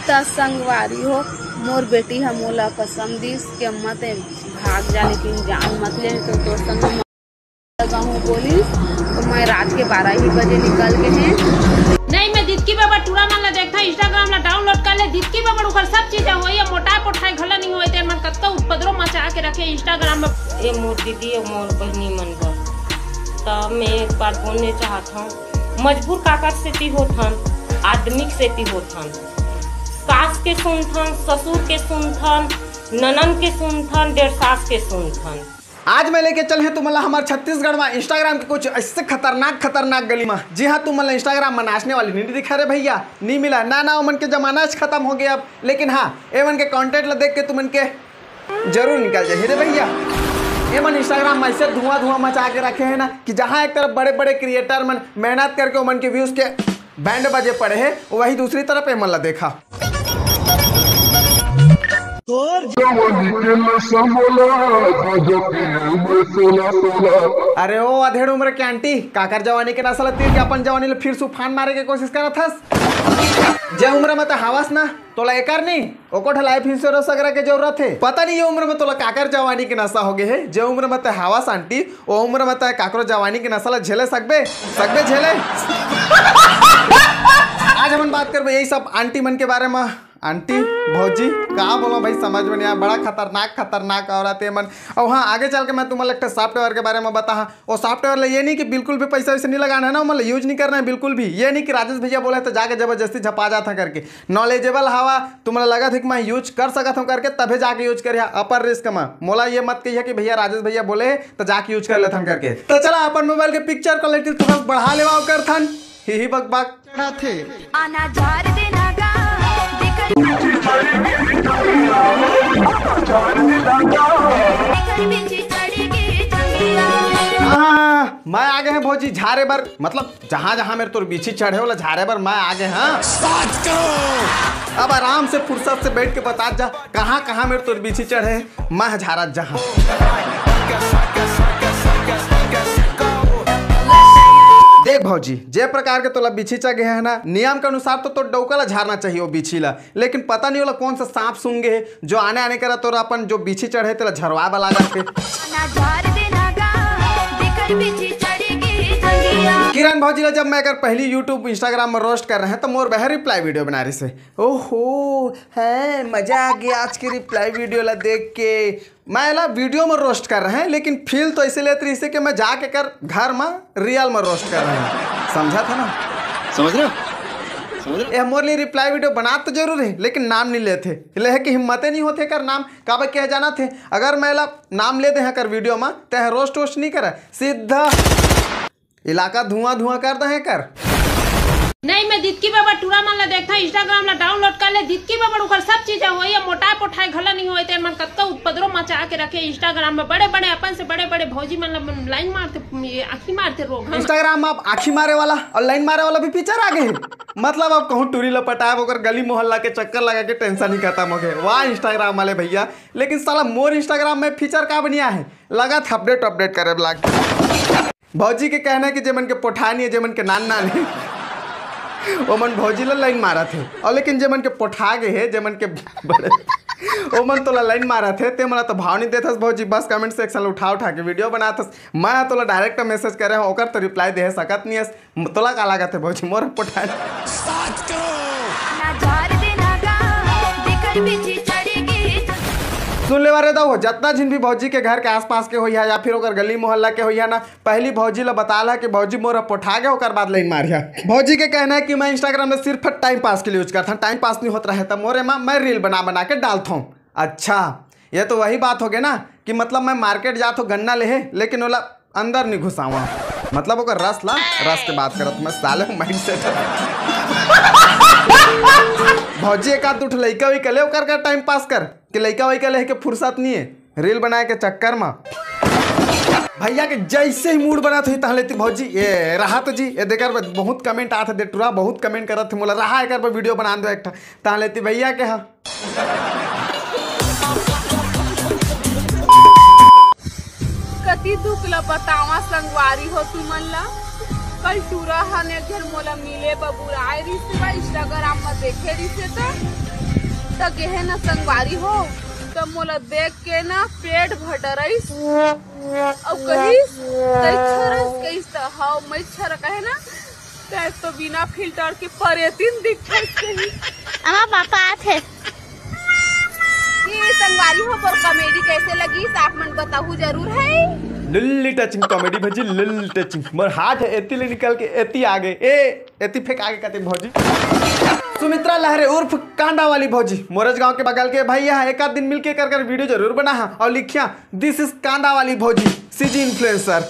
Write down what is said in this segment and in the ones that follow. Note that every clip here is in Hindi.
त संगवारी हो मोर बेटी हम मोला कसम दिस के मत भाग जा, लेकिन जान मत ले तो संग लगा हूँ बोली तो मैं रात के 12 ही बजे निकल के हैं। नहीं मैं दिदकी बाबा टूरा मन ला देखा इंस्टाग्राम ला डाउनलोड कर ले दिदकी बाबा ऊपर सब चीज होई मोटा पोठाई घला नहीं होए तेर मन कत्तो उपद्रव मचा के रखे इंस्टाग्राम में। ए मोर दीदी और मोर बहनी मन बर तो मैं एक बार बोलने चाहता हूँ, मजबूर काकर सेती होथन, आदमी सेती होथन, सास के सुनथन, ससुर के सुनथन, ननन के सुनथन, डेढ़ सास के सुनथन। आज मैं लेके चल है तुम्हारा हमारे छत्तीसगढ़ में इंस्टाग्राम के कुछ ऐसे खतरनाक गली में। जी हाँ, तुम्हारा इंस्टाग्राम में नाचने वाली नहीं दिखा रहे भैया, नहीं मिला ना मन के जमाना खत्म हो गया अब। लेकिन हाँ एवन के कंटेंट ला देख के तुम इनके जरूर निकल जाए रे भैया। एमन इंस्टाग्राम में ऐसे धुआं मचा के रखे हैं ना कि जहाँ एक तरफ बड़े बड़े क्रिएटर मन मेहनत करके उमन के व्यूज के बैंड बजे पड़े हैं, वही दूसरी तरफ एमन ला देखा अरे ओ अधेड़ उम्र के आंटी काकर जवानी के नसल तीर के अपन जवानी फिर सुफान मारे के कोशिश करत हस। जे उम्र में तो हवास ना तोला एकर नहीं ओको लाइफ इंश्योरेंस वगैरह के जरूरत है। पता नहीं ये उम्र में तोला काकर जवानी के नशा हो गए है। जे उम्र में तो हवास आंटी वो उम्र में तो काकरो जवानी के नशा झेले सकबे झेले। आज हम बात करबे यही सब आंटी मन के बारे में। आंटी भौजी कहा बोलो भाई समझ में नहीं आया, बड़ा खतरनाक औरत है मन। और हाँ आगे चल के मैं तुम्हारे एक सॉफ्टवेयर के बारे में बता। वो सॉफ्टवेयर ये नहीं कि बिल्कुल भी पैसा वैसे नहीं लगाना है ना, मतलब यूज नहीं करना है बिल्कुल भी। ये नहीं कि राजेश भैया बोले तो जाके जबरदस्ती झपा जाता करके। नॉलेजेबल हवा तुम्हारा लगा था कि मैं यूज कर सकता हूँ करके तभी जाके यूज करिए अपर रिस्क में। मोला ये मत कहिए कि भैया राजेश भैया बोले तो जाके यूज कर लेता करके। तो चला अपन मोबाइल के पिक्चर क्वालिटी थोड़ा बढ़ा लेवा कर थन ही बक चढ़ा थे आना झार देना मैं आगे हैं भौजी झारे बर, मतलब जहां मेरे तोर बीछी चढ़े वाला झारे बर मैं आगे। हाँ अब आराम से फुर्सत से बैठ के बता जा कहाँ मेरे तोर बीछी चढ़े मैं झारा जहां। देख भौजी जे प्रकार के तोला बिछी चढ़े है ना, नियम के अनुसार तो डौका ला झारना चाहिए वो बिछी ला। लेकिन पता नहीं होला कौन सा सांप सूंगे है जो आने करा तोरा अपन जो बिछी चढ़े तेला झरवा वाला जाके। किरण भौजी ला जब मैं अगर पहली यूट्यूब इंस्टाग्राम में रोस्ट कर रहे हैं तो मोर बहर रिप्लाई वीडियो बना रही से। ओहो है मजा आ गया आज की रिप्लाई वीडियो ला देख के। मैं ला वीडियो में रोस्ट कर रहे हैं लेकिन फील तो ऐसे लेते रही कि मैं जाके कर घर में रियल में रोस्ट कर रहे हैं। समझा था ना? समझ रहे हो? मोर लिए रिप्लाई वीडियो बना तो जरूर है लेकिन नाम नहीं लेते ले है कि हिम्मतें नहीं होते कर नाम काबा कह जाना थे। अगर मैं ला नाम ले दे हैं कर वीडियो में तो रोस्ट वोस्ट नहीं करे, सीधा इलाका धुआं कर दे कर। नहीं मैं दिदकी बाबा टूरा मन ला देखा इंस्टाग्राम ला डाउनलोड कर ले दिदकी बाबा ऊपर सब चीज होई मोटा पोठाई घला नहीं होए तेर मन कत्तो उपद्रव मचा के रखे इंस्टाग्राम में। बड़े अपन से बड़े भौजी मन लाइन मारते आँखी मारते रोग। इंस्टाग्राम में आप आँखी मारे वाला और लाइन मारे वाला भी फीचर आ गए। मतलब आप कहूँ टूरी लपटाए होकर गली मोहल्ला के चक्कर लगा के टेंशन ही खत्म हो गए। वाह इंस्टाग्राम वाले भैया। लेकिन साला मोर इंस्टाग्राम में फीचर का बनिया है लगा था अपडेट करे ब्लॉग। भौजी के कहना है कि जेमन के पोठानी है जेमन के नान है वो मन भौजी ला लाइन मारा थे। और लेकिन जेमन के पोठा गए है जेमन के बड़े वो मन तो लाइन मारा थे ते मला तो भाव नहीं देथस भौजी। बस कमेंट सेक्शन उठा के वीडियो बनाथस। मैं तो डायरेक्ट मैसेज करे होकर तो रिप्लाई दे सकत नहीं है। तोला का लागत है भौजी मोर पोठा सुन ले वारे दो जितना जिन भी भौजी के घर के आसपास के हो या फिर ओकर गली मोहल्ला के हो ना पहली भौजी ला बताला कि भौजी मोरा पोठा गए ओकर बाद लाइन मारिया। भौजी के कहना है कि मैं इंस्टाग्राम में सिर्फ टाइम पास के लिए यूज करता हूँ, टाइम पास नहीं होता रहता मोरे माँ मैं रील बना के डालता हूँ। अच्छा ये तो वही बात हो गई ना कि मतलब मैं मार्केट जाता हूँ गन्ना ले लेकिन ओला अंदर नहीं घुसावा, मतलब ओकर रस के बात करत मैं साले माइंड सेट। भौजी एक आध उठ लइका वही कले ओकर का टाइम पास कर कि लइका वही कले के फुर्सत नहीं है रील बनाए के चक्कर में। भैया के जैसे ही मूड बना थी लेती भौजी ये रहा तो जी ये देकर बहुत कमेंट आते दे टूरा बहुत कमेंट करत थे मोला रहा एक वीडियो बना दो एक तहाँ लेती भैया के। हाँ कति दुख ला बतावा संगवारी हो तुमन ला कल टूरा हन एक जन मोला मिले बबुराए रिश्ते बा इंस्टाग्राम में देखे रिश्ते तो गेहे न संगवारी हो तो मोला देख के ना पेट भटरइस और कहिस तो हाउ मैं छर कहे ना तो बिना फिल्टर के परेतिन दिखे कही अमा पापा थे ये संगवारी हो पर कॉमेडी कैसे लगी आप मन बताऊ जरूर है। लिल्ली टचिंग कॉमेडी भौजी, लिल्ली टचिंग मोर हाथ है एती ले निकल के एती आगे एती फेंक आगे कहते भौजी। सुमित्रा लहरे उर्फ कांदा वाली भौजी मोरज गांव के बगल के भैया एक आध दिन मिलके कर वीडियो जरूर बना और लिखिया दिस इज कांदा वाली भौजी सीजी इन्फ्लुएंसर।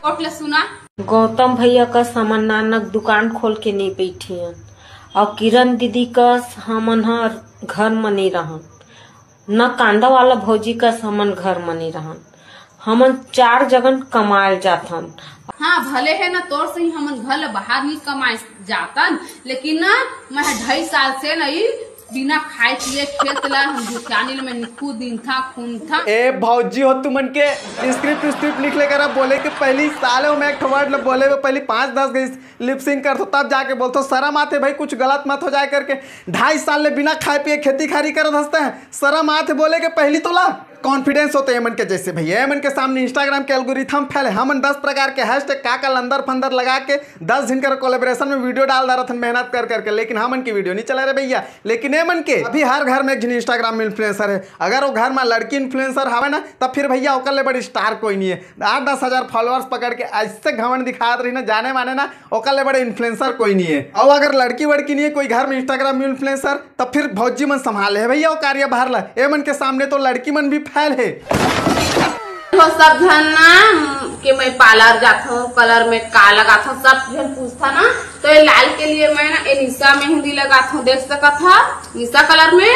कोटले सुना गौतम भैया का सामान नानक दुकान खोल के नहीं बैठी हैं और किरण दीदी का हमन हर घर में नहीं रहन न कांदा वाला भौजी का सामान घर में नहीं रहन हमन 4 जगह कमाए जाथन। हाँ भले है ना तोर से ही हमन घर बाहर नहीं कमाए जातन लेकिन ना मैं 2.5 साल से नहीं बिना खाए पिए खेत ला हम दुकानी में निकू दिन था खून था। ए भौजी हो तुमन के स्क्रिप्ट लिख लेकर बोले कि पहली साल में एक वर्ड बोले में पहली 5-10 गई लिपसिंग कर तब जाके बोलते शर्म आते भाई कुछ गलत मत हो जाए करके 2.5 साल ले बिना खाए पिए खेती खारी कर हंसते हैं शर्म आते बोले के पहली तोला कॉन्फिडेंस होते हैं मन के जैसे भैया मन के सामने इंस्टाग्राम के एल्गोरिथम फैले हमन 10 प्रकार के हैशटैग काका लंदर फंदर लगा के 10 दिन कर कोलेब्रेशन में वीडियो डाल रहा था मेहनत कर करके लेकिन हमन की वीडियो नहीं चला रहे भैया। लेकिन ये मन के अभी हर घर में एक जन इंस्टाग्राम में इन्फ्लुएंसर है अगर वो घर में लड़की इन्फ्लुएंसर हवे ना तब फिर भैया ओकर ले बड़ी स्टार कोई नहीं है 8-10 हजार फॉलोअर्स पकड़ के ऐसे घमंड दिखात रही ना जाने माने ना ओकर ले बड़े इन्फ्लुएंसर कोई नहीं है। और अगर लड़की वड़की नहीं है कोई घर में इंस्टाग्राम में इन्फ्लुएंसर तब फिर भौजी मन संभाले है भैया वो कार्य बाहर ला ए मन के सामने तो लड़की मन भी फैल है। तो सब जन ना कि मैं पार्लर जाता हूँ कलर में का लगाता हूँ सब जन पूछता ना तो ये लाल के लिए मैं ना ये निशा मेहंदी लगाता हूँ देख सका था निशा कलर में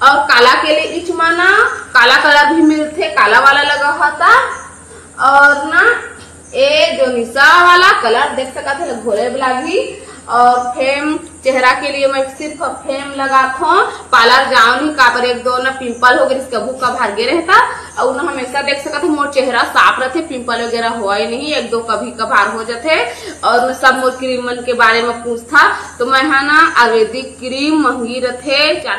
और काला के लिए इच माना काला कलर भी मिलते काला वाला लगा हुआ था और ना ये जो निशा वाला कलर देख सका था घोड़े भी और फेम चेहरा के लिए मैं सिर्फ फेम लगाता हूँ पार्लर जाऊँ नहीं काबर 1-2 ना पिंपल हो गए इसका भूखा भागे रहता और ना हमेशा देख सकता था मोर चेहरा साफ रहते पिंपल वगैरह हुआ ही नहीं 1-2 कभी कभार हो जाते और मैं सब मोर क्रीम के बारे में पूछता तो मैं है ना आयुर्वेदिक क्रीम महंगी रहते।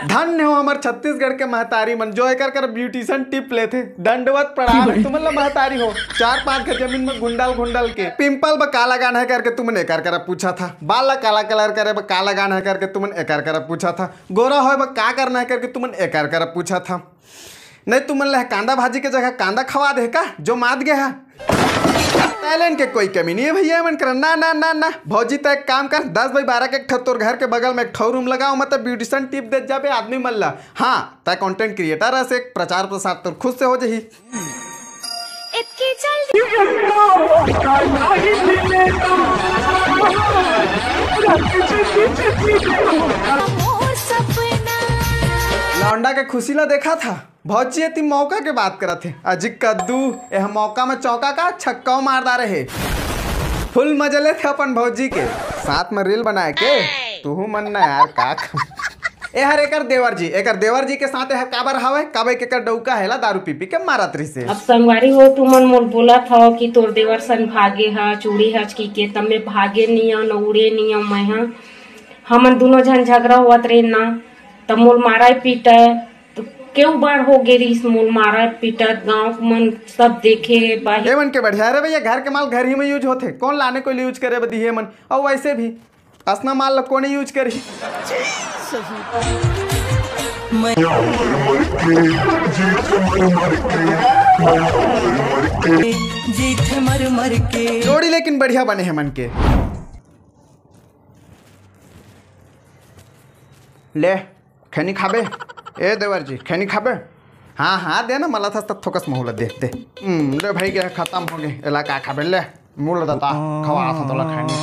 धन्य हो हमारे छत्तीसगढ़ के महतारी मन जो कर ब्यूटिशियन टिप लेते दंडवत प्रणाम तुम महतारी हो 4-5 के जमीन में गुंडल के पिंपल ब काला गाना है करके तुमने कर पूछा था बाल काला कलर करे ब काला गाना है करके तुमने कर पूछा था गोरा हो का करना है करके तुमने कर पूछा था नहीं तुमन कांदा भाजी के जगह कांदा खवा दे का जो मात गया टैलेंट के कोई कमी नहीं है भैया मन कर ना ना ना ना भौजी तो एक काम कर 10x12 के एक तोर घर के बगल में एक ठो रूम लगाओ मतलब ब्यूटिशियन टिप दे जाबे आदमी मल्ला हाँ तय कंटेंट क्रिएटर है से प्रचार प्रसार तो खुद से हो जही इतनी लौंडा के खुशी ला देखा था भौजी इतनी मौका के बात करा थे अजी कद्दू यह मौका में चौका का छक्का मारदा रहे फुल मजले थे अपन भौजी के साथ में रील बनाए के तू मन ना यार का हर एकर देवर जी के साथ काबर हवे काबे के कर डौका हैला दारू पी के मारत रही से। अब संगवारी हो तुम मन मोल बोला था कि तोर देवर सन भागे हा चूड़ी हच की के तमे भागे नियो न उड़े नियो मैं हा हमन दोनों जन झगड़ा हुआ रे ना तब मोल मारा पीटा तो क्यों बार हो गए इस मोल मारा पीटा गाँव मन सब देखे बाहर मन के बढ़िया रे भैया घर के माल घर ही में यूज होते कौन लाने को यूज करे बदी मन और वैसे भी असना माल कौन यूज करी जोड़ी लेकिन बढ़िया बने हैं मन के ले खैनी खाबे ए देवर जी खैनी खाबे हाँ हाँ दे ना मला था तब थोकस मोहला दे ले भाई के खत्म हो गए एला का खाबे ले मूल दता खवा था तोला खैनी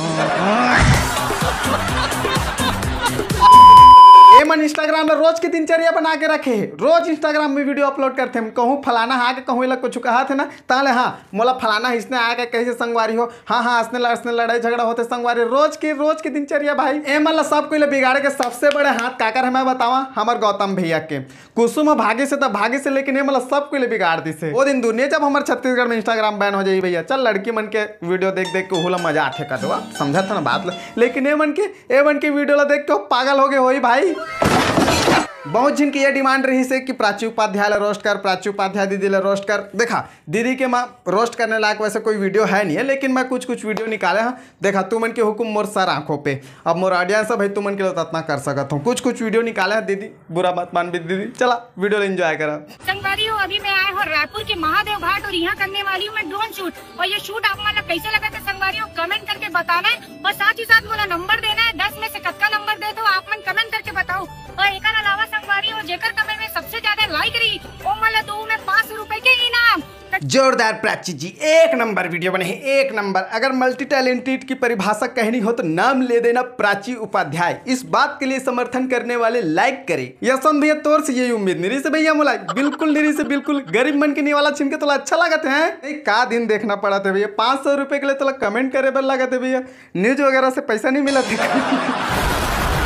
ए मन इंस्टाग्राम में रोज की दिनचर्या बना के रखे है, रोज इंस्टाग्राम में वीडियो अपलोड करते हैं। कहूँ फलाना आके कहूँ लग कुछ कहा थे ना ताले हाँ मोला फलाना इसने आके कैसे संगवारी हो, हाँ हाँ हंसने लड़ाई झगड़ा होते संगवारी, रोज की दिनचर्या भाई। ए मतलब सब कोई बिगाड़े के सबसे बड़े हाथ काकर हमें बतावा हमार गौतम भैया के कुसुम भागी से, तब भागी से, लेकिन ये मतलब सब कोई बिगाड़ दी से। वो दिन दुनिया जब हमारे छत्तीसगढ़ में इंस्टाग्राम बैन हो जाए भैया, चल लड़की मन के वीडियो देख देख के हुला मजा आते कर दो, समझा था ना बात। लेकिन ए मन के वीडियो ला देख के पागल हो गए हो भाई। बहुत जिनकी ये डिमांड रही से कि प्राची उपाध्याय ला रोस्ट कर, प्राची उपाध्याय दीदी ला रोस्ट कर। देखा दीदी के माँ रोस्ट करने लायक वैसे कोई वीडियो है नहीं है, लेकिन मैं कुछ वीडियो निकाले हाँ। देखा तू मन के हुक्म मोर सर आंखों पे, अब मोर ऑडियंस है भाई तू मन के लिए इतना कर सकता हूँ। कुछ वीडियो निकाले हैं दीदी, बुरा मत मान भी दीदी, चला वीडियो एंजॉय करा। संगवारी हो अभी मैं आया हूँ रायपुर के महादेव घाट और यहाँ करने वाली हूँ मैं ड्रोन शूट, और ये शूट आप मतलब कैसे लगा था संगवारी हो कमेंट करके बताना है, और साथ ही साथ मुझे नंबर देना है। 10 में से कत्का नंबर दे दो आप मन कमेंट करके बताओ। और एक अलावा संगवारी हो जेकर कमेंट में सबसे ज्यादा लाइक रही वो मतलब दो में 500 रुपए के इनाम। जोरदार प्राची जी, एक नंबर वीडियो बने हैं, एक नंबर। अगर मल्टी टैलेंटेड की परिभाषा कहनी हो तो नाम ले देना प्राची उपाध्याय। इस बात के लिए समर्थन करने वाले लाइक करें। यशवंत भैया तौर से यही उम्मीद निरी से भैया मोला बिल्कुल निरी से बिल्कुल गरीब मन के नहीं वाला छिनके तो अच्छा लगते हैं। का दिन देखना पड़ा था भैया, 500 रुपए के लिए तो कमेंट करे पर लगा थे भैया, न्यूज वगैरह से पैसा नहीं मिला था।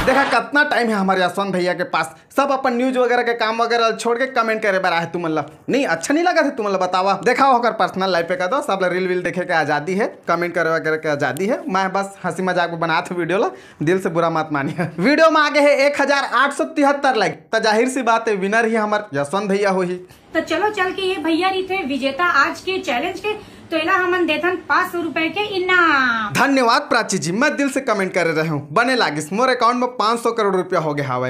देखा कितना टाइम है हमारे यशवंत भैया के पास, सब अपन न्यूज वगैरह के काम वगैरह छोड़ के कमेंट करे बार है। तू मतलब नहीं अच्छा नहीं लगा था तू मतलब बतावा। देखा होकर पर्सनल लाइफ पे का दो सब रील वील देखे के आज़ादी है, कमेंट करे वगैरह के आज़ादी है। मैं बस हंसी मजाक में बना था वीडियो ला, दिल से बुरा मत मानिए। वीडियो में आगे है 1873 लाइक, तो जाहिर सी बात है विनर ही हमारे यशवंत भैया हो ही। तो चलो चल के ये भैया रही थे विजेता आज के चैलेंज के, तो इला हमन देथन 500 रुपए के इनाम। धन्यवाद प्राची जी, मैं दिल से कमेंट कर रहा हूँ। बने लागिस मोर अकाउंट में 500 करोड़ रुपया हो गया हवा।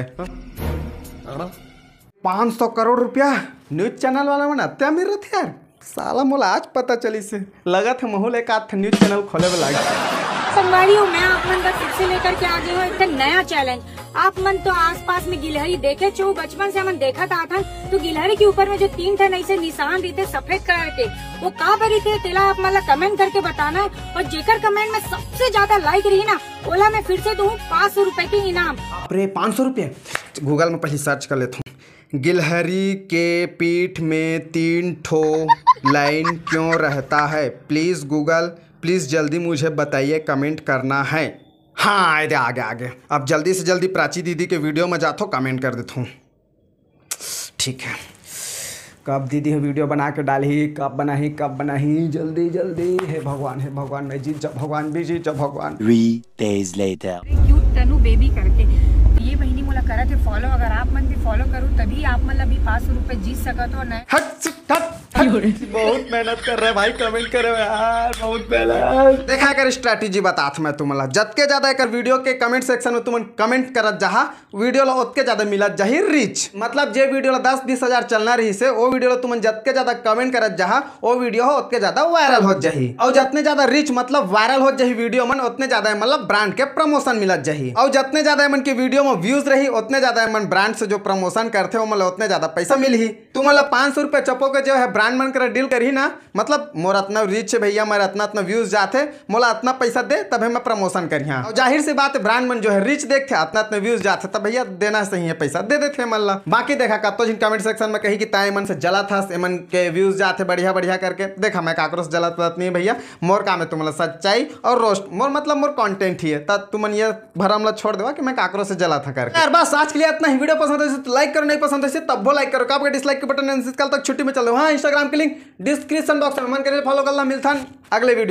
500 करोड़ रुपया न्यूज चैनल वाला मन अत्या अमीर रहते यार, साला मोला आज पता चली से। लगा था महूल एक आध न्यूज चैनल खोले में लगा। संगवारी हो मैं आप मन का फिर से लेकर के आ गई हूँ एक नया चैलेंज। आप मन तो आसपास में गिलहरी देखे छो, बचपन से हमन देखा था तो गिलहरी के ऊपर में जो 3 ठन ऐसे निशान रहते सफेद कलर के, वो कहाँ पर रहते तेला आप मतलब कमेंट करके बताना है। और जेकर कमेंट में सबसे ज्यादा लाइक रही ना ओला मैं फिर से दूँ 500 रुपए के इनाम। अरे 500 रुपये गूगल में पहले सर्च कर लेता हूँ। गिलहरी के पीठ में 3 ठो लाइन क्यों रहता है? प्लीज़ गूगल प्लीज़ जल्दी मुझे बताइए, कमेंट करना है। हाँ अरे आगे अब जल्दी से जल्दी प्राची दीदी के वीडियो में जाता हूँ, कमेंट कर देता हूँ। ठीक है, कब दीदी वीडियो बना के डाली, कब बनाही जल्दी। हे भगवान मैं जीत जा, भगवान भी जीत जा भगवान। 3 days later क्यूट तनु बेबी करके ये बहनी मोला करा थे फॉलो, अगर आप मन भी फॉलो करो तभी आप मतलब अभी 500 रुपए जीत सकते हो। न हट बहुत मेहनत कर रहे भाई, कमेंट करे यार, बहुत मेहनत। देखा कर स्ट्रैटेजी बात मैं तुमला, जतके ज्यादा एक वीडियो के कमेंट सेक्शन में तुम कमेंट करत जहा वीडियो ला उतके ज्यादा मिलत जाही रीच। मतलब जे वीडियो ला 10-20 हजार चलना रही से वो वीडियो ला तुम जतके ज्यादा कमेंट करत जहा वो वीडियो हो उतके ज्यादा वायरल हो जाही, और जितने ज्यादा रीच मतलब वायरल हो जाही वीडियो मन उतने ज्यादा मतलब ब्रांड के प्रमोशन मिलत जाही, और जितने ज्यादा मन की वीडियो में व्यूज रही उतने ज्यादा मन ब्रांड से जो प्रमोशन करते हो मतलब उतने ज्यादा पैसा मिली। तुम मतलब 500 रुपये चपो के जो है ब्रांड मन कर डील करी ना, मतलब मोर इतना रीच है भैया, मेरा इतना व्यूज जाते, मोला इतना पैसा दे तभी मैं प्रमोशन करी। और जाहिर सी बात है ब्रांड मन जो है रीच देखते इतना व्यूज जाते तब भैया देना सही है, पैसा दे देते मतलब। बाकी देखा कतो जिन कमेंट सेक्शन में कही कि ताई मन से जला था एमन के व्यूज जाते बढ़िया करके। देखा मैं काकरो से जला नहीं भैया, मोर काम है तुम सच्चाई और रोस्ट, मोर मतलब मोर कंटेंट ही है, तब तुम ये भरम छोड़ देवा कि मैं काकरो से जला था करके। यार बस आज के लिए इतना ही। वीडियो पसंद है तो लाइक करो, नहीं पसंद है तब वो लाइक करो, आपका डिसलाइक के बटन कल तक छुट्टी में चल रहा। हाँ इंस्टाग्राम के लिंक डिस्क्रिप्शन बॉक्स में मन करे फॉलो करना। मिलता अगले वीडियो।